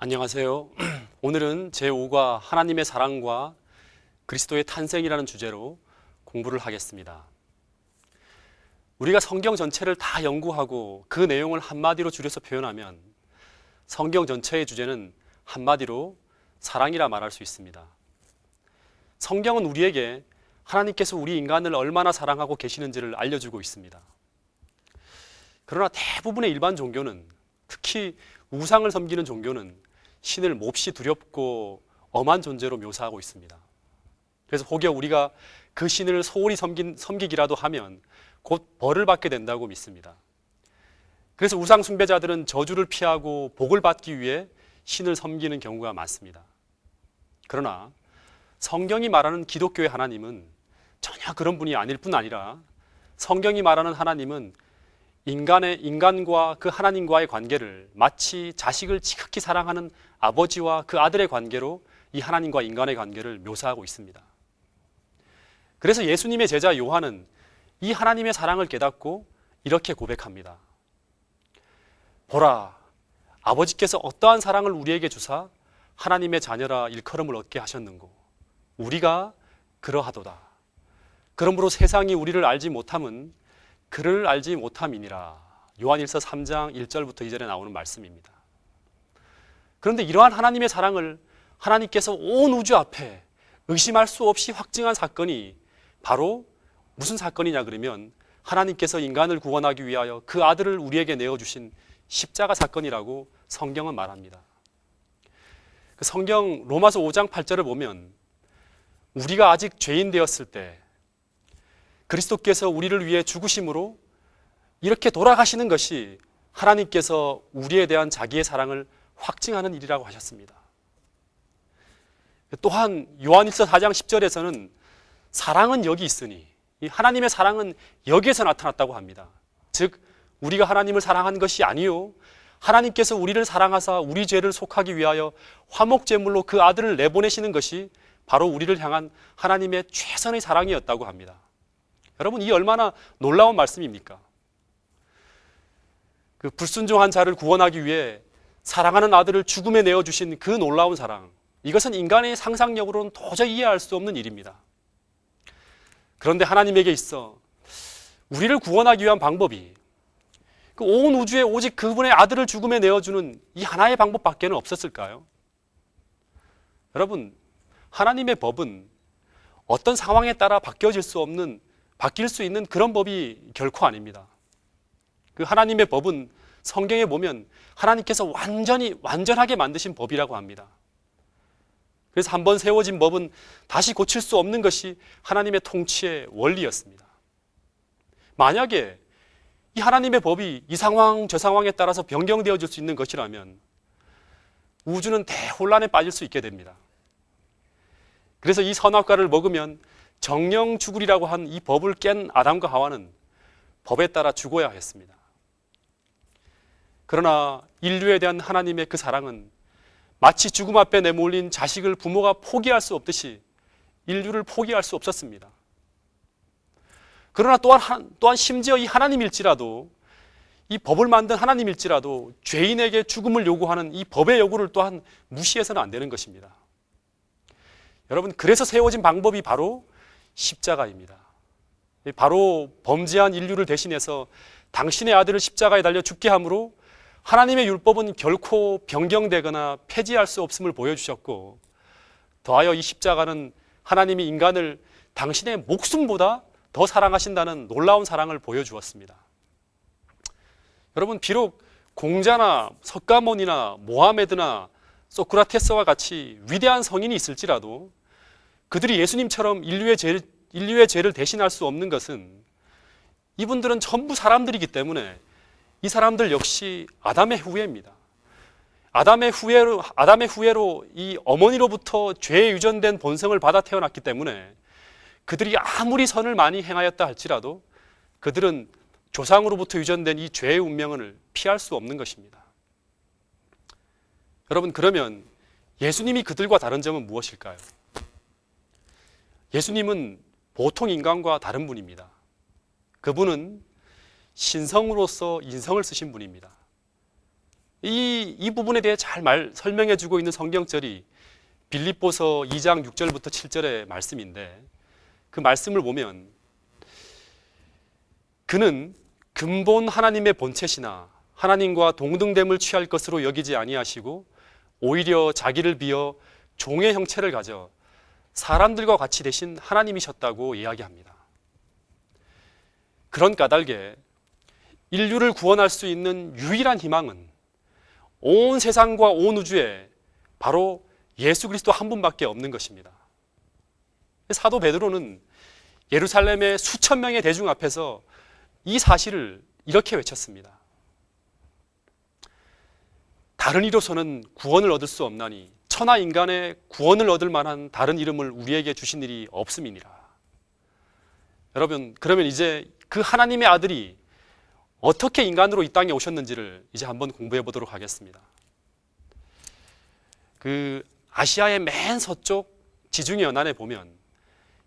안녕하세요. 오늘은 제5과 하나님의 사랑과 그리스도의 탄생이라는 주제로 공부를 하겠습니다. 우리가 성경 전체를 다 연구하고 그 내용을 한마디로 줄여서 표현하면 성경 전체의 주제는 한마디로 사랑이라 말할 수 있습니다. 성경은 우리에게 하나님께서 우리 인간을 얼마나 사랑하고 계시는지를 알려주고 있습니다. 그러나 대부분의 일반 종교는, 특히 우상을 섬기는 종교는 신을 몹시 두렵고 엄한 존재로 묘사하고 있습니다. 그래서 혹여 우리가 그 신을 소홀히 섬기기라도 하면 곧 벌을 받게 된다고 믿습니다. 그래서 우상 숭배자들은 저주를 피하고 복을 받기 위해 신을 섬기는 경우가 많습니다. 그러나 성경이 말하는 기독교의 하나님은 전혀 그런 분이 아닐 뿐 아니라 성경이 말하는 하나님은 인간과 그 하나님과의 관계를 마치 자식을 지극히 사랑하는 아버지와 그 아들의 관계로 이 하나님과 인간의 관계를 묘사하고 있습니다. 그래서 예수님의 제자 요한은 이 하나님의 사랑을 깨닫고 이렇게 고백합니다. 보라, 아버지께서 어떠한 사랑을 우리에게 주사 하나님의 자녀라 일컬음을 얻게 하셨는고 우리가 그러하도다. 그러므로 세상이 우리를 알지 못함은 그를 알지 못함이니라. 요한일서 3장 1절부터 2절에 나오는 말씀입니다. 그런데 이러한 하나님의 사랑을 하나님께서 온 우주 앞에 의심할 수 없이 확증한 사건이 바로 무슨 사건이냐 그러면 하나님께서 인간을 구원하기 위하여 그 아들을 우리에게 내어주신 십자가 사건이라고 성경은 말합니다. 그 성경 로마서 5장 8절을 보면 우리가 아직 죄인 되었을 때 그리스도께서 우리를 위해 죽으심으로 이렇게 돌아가시는 것이 하나님께서 우리에 대한 자기의 사랑을 확증하는 일이라고 하셨습니다. 또한 요한일서 4장 10절에서는 사랑은 여기 있으니, 이 하나님의 사랑은 여기에서 나타났다고 합니다. 즉 우리가 하나님을 사랑한 것이 아니요 하나님께서 우리를 사랑하사 우리 죄를 속하기 위하여 화목제물로 그 아들을 내보내시는 것이 바로 우리를 향한 하나님의 최선의 사랑이었다고 합니다. 여러분, 이 얼마나 놀라운 말씀입니까? 그 불순종한 자를 구원하기 위해 사랑하는 아들을 죽음에 내어주신 그 놀라운 사랑, 이것은 인간의 상상력으로는 도저히 이해할 수 없는 일입니다. 그런데 하나님에게 있어 우리를 구원하기 위한 방법이 그 온 우주에 오직 그분의 아들을 죽음에 내어주는 이 하나의 방법밖에는 없었을까요? 여러분, 하나님의 법은 어떤 상황에 따라 바뀔 수 있는 그런 법이 결코 아닙니다. 그 하나님의 법은 성경에 보면 하나님께서 완전하게 만드신 법이라고 합니다. 그래서 한번 세워진 법은 다시 고칠 수 없는 것이 하나님의 통치의 원리였습니다. 만약에 이 하나님의 법이 이 상황 저 상황에 따라서 변경되어질 수 있는 것이라면 우주는 대혼란에 빠질 수 있게 됩니다. 그래서 이 선악과를 먹으면 정령 죽으리라고 한 이 법을 깬 아담과 하와는 법에 따라 죽어야 했습니다. 그러나 인류에 대한 하나님의 그 사랑은 마치 죽음 앞에 내몰린 자식을 부모가 포기할 수 없듯이 인류를 포기할 수 없었습니다. 그러나 또한 심지어 이 하나님일지라도, 이 법을 만든 하나님일지라도 죄인에게 죽음을 요구하는 이 법의 요구를 또한 무시해서는 안 되는 것입니다. 여러분, 그래서 세워진 방법이 바로 십자가입니다. 바로 범죄한 인류를 대신해서 당신의 아들을 십자가에 달려 죽게 함으로 하나님의 율법은 결코 변경되거나 폐지할 수 없음을 보여주셨고, 더하여 이 십자가는 하나님이 인간을 당신의 목숨보다 더 사랑하신다는 놀라운 사랑을 보여주었습니다. 여러분, 비록 공자나 석가모니나 모하메드나 소크라테스와 같이 위대한 성인이 있을지라도 그들이 예수님처럼 인류의 죄를 대신할 수 없는 것은 이분들은 전부 사람들이기 때문에 이 사람들 역시 아담의 후예입니다. 아담의 후예로 이 어머니로부터 죄에 유전된 본성을 받아 태어났기 때문에 그들이 아무리 선을 많이 행하였다 할지라도 그들은 조상으로부터 유전된 이 죄의 운명을 피할 수 없는 것입니다. 여러분, 그러면 예수님이 그들과 다른 점은 무엇일까요? 예수님은 보통 인간과 다른 분입니다. 그분은 신성으로서 인성을 쓰신 분입니다. 이 부분에 대해 잘 설명해 주고 있는 성경절이 빌립보서 2장 6절부터 7절의 말씀인데, 그 말씀을 보면 그는 근본 하나님의 본체시나 하나님과 동등됨을 취할 것으로 여기지 아니하시고 오히려 자기를 비어 종의 형체를 가져 사람들과 같이 되신 하나님이셨다고 이야기합니다. 그런 까닭에 인류를 구원할 수 있는 유일한 희망은 온 세상과 온 우주에 바로 예수 그리스도 한 분밖에 없는 것입니다. 사도 베드로는 예루살렘의 수천 명의 대중 앞에서 이 사실을 이렇게 외쳤습니다. 다른 이로서는 구원을 얻을 수 없나니 천하 인간의 구원을 얻을 만한 다른 이름을 우리에게 주신 일이 없음이니라. 여러분, 그러면 이제 그 하나님의 아들이 어떻게 인간으로 이 땅에 오셨는지를 이제 한번 공부해 보도록 하겠습니다. 그 아시아의 맨 서쪽 지중해 연안에 보면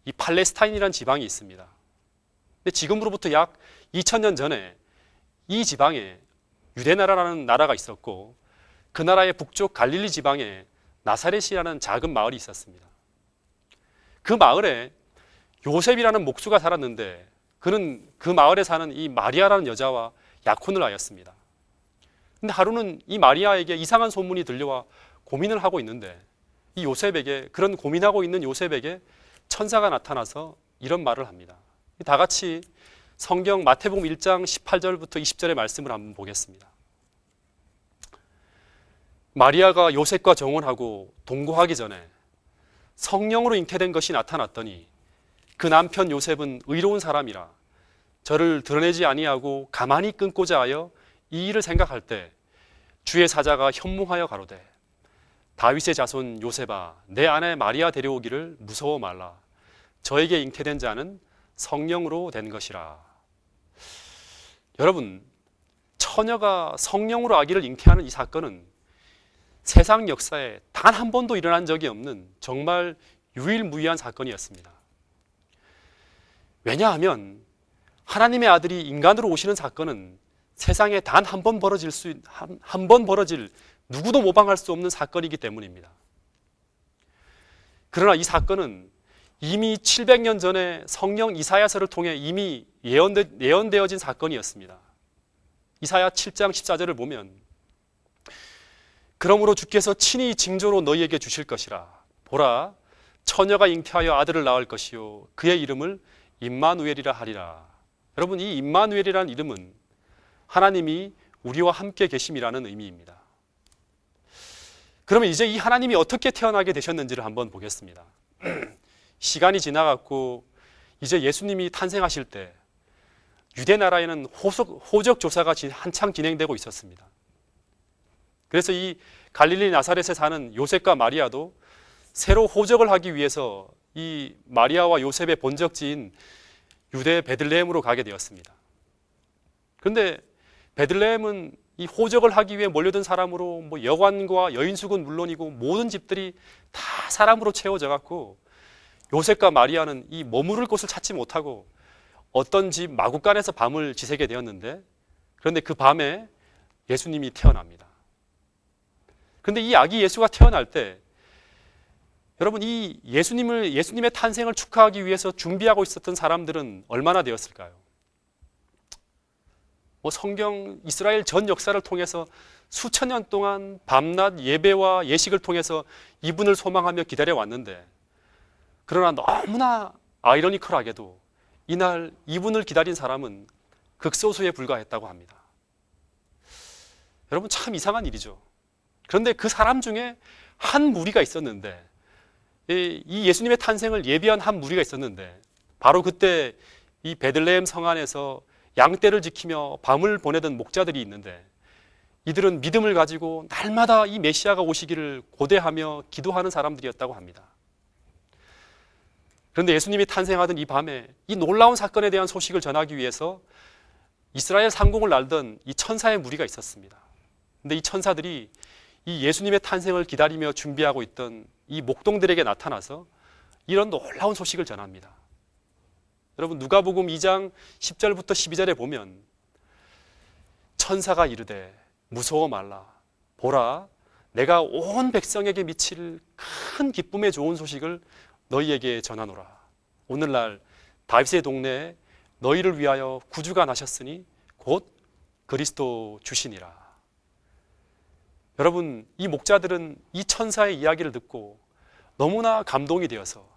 이 팔레스타인이라는 지방이 있습니다. 근데 지금으로부터 약 2000년 전에 이 지방에 유대나라라는 나라가 있었고, 그 나라의 북쪽 갈릴리 지방에 나사렛이라는 작은 마을이 있었습니다. 그 마을에 요셉이라는 목수가 살았는데, 그는 그 마을에 사는 이 마리아라는 여자와 약혼을 하였습니다. 근데 하루는 이 마리아에게 이상한 소문이 들려와 고민을 하고 있는데, 이 요셉에게, 그런 고민하고 있는 요셉에게 천사가 나타나서 이런 말을 합니다. 다 같이 성경 마태복음 1장 18절부터 20절의 말씀을 한번 보겠습니다. 마리아가 요셉과 정혼하고 동거하기 전에 성령으로 잉태된 것이 나타났더니 그 남편 요셉은 의로운 사람이라 저를 드러내지 아니하고 가만히 끊고자 하여 이 일을 생각할 때 주의 사자가 현몽하여 가로되 다윗의 자손 요셉아, 내 아내 마리아 데려오기를 무서워 말라. 저에게 잉태된 자는 성령으로 된 것이라. 여러분, 처녀가 성령으로 아기를 잉태하는 이 사건은 세상 역사에 단 한 번도 일어난 적이 없는 정말 유일무이한 사건이었습니다. 왜냐하면 하나님의 아들이 인간으로 오시는 사건은 세상에 단 한 번 벌어질 누구도 모방할 수 없는 사건이기 때문입니다. 그러나 이 사건은 이미 700년 전에 성령 이사야서를 통해 이미 예언되어진 사건이었습니다. 이사야 7장 14절을 보면 그러므로 주께서 친히 징조로 너희에게 주실 것이라. 보라, 처녀가 잉태하여 아들을 낳을 것이요 그의 이름을 임마누엘이라 하리라. 여러분, 이 임마누엘이라는 이름은 하나님이 우리와 함께 계심이라는 의미입니다. 그러면 이제 이 하나님이 어떻게 태어나게 되셨는지를 한번 보겠습니다. 시간이 지나갔고 이제 예수님이 탄생하실 때 유대 나라에는 호적 조사가 한창 진행되고 있었습니다. 그래서 이 갈릴리 나사렛에 사는 요셉과 마리아도 새로 호적을 하기 위해서 이 마리아와 요셉의 본적지인 유대 베들레헴으로 가게 되었습니다. 그런데 베들레헴은 이 호적을 하기 위해 몰려든 사람으로 여관과 여인숙은 물론이고 모든 집들이 다 사람으로 채워져 갖고 요셉과 마리아는 이 머무를 곳을 찾지 못하고 어떤 집 마구간에서 밤을 지새게 되었는데, 그런데 그 밤에 예수님이 태어납니다. 그런데 이 아기 예수가 태어날 때 여러분, 이 예수님의 탄생을 축하하기 위해서 준비하고 있었던 사람들은 얼마나 되었을까요? 성경 이스라엘 전 역사를 통해서 수천 년 동안 밤낮 예배와 예식을 통해서 이분을 소망하며 기다려왔는데, 그러나 너무나 아이러니컬하게도 이날 이분을 기다린 사람은 극소수에 불과했다고 합니다. 여러분, 참 이상한 일이죠. 그런데 그 사람 중에 한 무리가 있었는데, 이 예수님의 탄생을 예비한 한 무리가 있었는데, 바로 그때 이 베들레헴 성 안에서 양떼를 지키며 밤을 보내던 목자들이 있는데, 이들은 믿음을 가지고 날마다 이 메시아가 오시기를 고대하며 기도하는 사람들이었다고 합니다. 그런데 예수님이 탄생하던 이 밤에 이 놀라운 사건에 대한 소식을 전하기 위해서 이스라엘 상공을 날던 이 천사의 무리가 있었습니다. 그런데 이 천사들이 이 예수님의 탄생을 기다리며 준비하고 있던 이 목동들에게 나타나서 이런 놀라운 소식을 전합니다. 여러분, 누가복음 2장 10절부터 12절에 보면 천사가 이르되 무서워 말라. 보라, 내가 온 백성에게 미칠 큰 기쁨의 좋은 소식을 너희에게 전하노라. 오늘날 다윗의 동네에 너희를 위하여 구주가 나셨으니 곧 그리스도 주시니라. 여러분, 이 목자들은 이 천사의 이야기를 듣고 너무나 감동이 되어서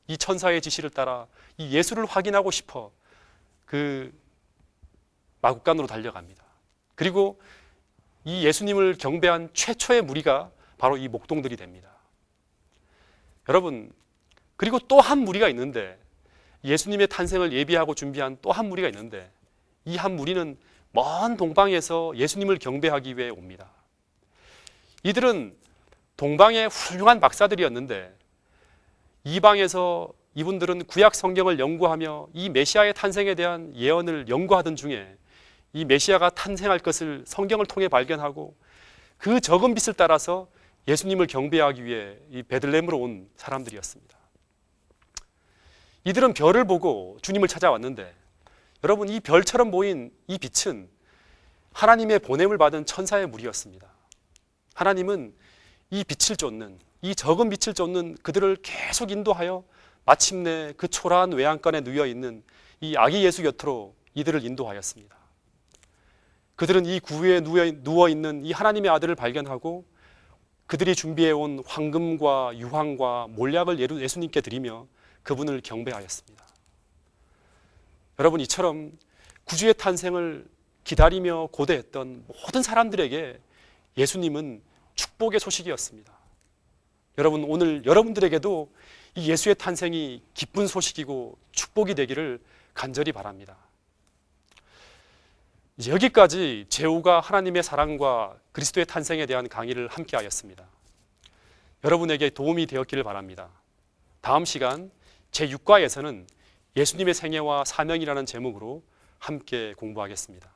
이 천사의 지시를 따라 이 예수를 확인하고 싶어 그 마국간으로 달려갑니다. 그리고 이 예수님을 경배한 최초의 무리가 바로 이 목동들이 됩니다. 여러분, 그리고 또 한 무리가 있는데, 예수님의 탄생을 예비하고 준비한 또 한 무리가 있는데, 이 한 무리는 먼 동방에서 예수님을 경배하기 위해 옵니다. 이들은 동방의 훌륭한 박사들이었는데, 이방에서 이분들은 구약 성경을 연구하며 이 메시아의 탄생에 대한 예언을 연구하던 중에 이 메시아가 탄생할 것을 성경을 통해 발견하고 그 적은 빛을 따라서 예수님을 경배하기 위해 이 베들레헴으로 온 사람들이었습니다. 이들은 별을 보고 주님을 찾아왔는데, 여러분, 이 별처럼 보인 이 빛은 하나님의 보냄을 받은 천사의 무리였습니다. 하나님은 이 빛을 쫓는, 이 적은 빛을 쫓는 그들을 계속 인도하여 마침내 그 초라한 외양간에 누워 있는 이 아기 예수 곁으로 이들을 인도하였습니다. 그들은 이 구유에 누워 있는 이 하나님의 아들을 발견하고 그들이 준비해온 황금과 유황과 몰약을 예수님께 드리며 그분을 경배하였습니다. 여러분, 이처럼 구주의 탄생을 기다리며 고대했던 모든 사람들에게 예수님은 축복의 소식이었습니다. 여러분, 오늘 여러분들에게도 이 예수의 탄생이 기쁜 소식이고 축복이 되기를 간절히 바랍니다. 이제 여기까지 제후가 하나님의 사랑과 그리스도의 탄생에 대한 강의를 함께 하였습니다. 여러분에게 도움이 되었기를 바랍니다. 다음 시간 제6과에서는 예수님의 생애와 사명이라는 제목으로 함께 공부하겠습니다.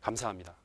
감사합니다.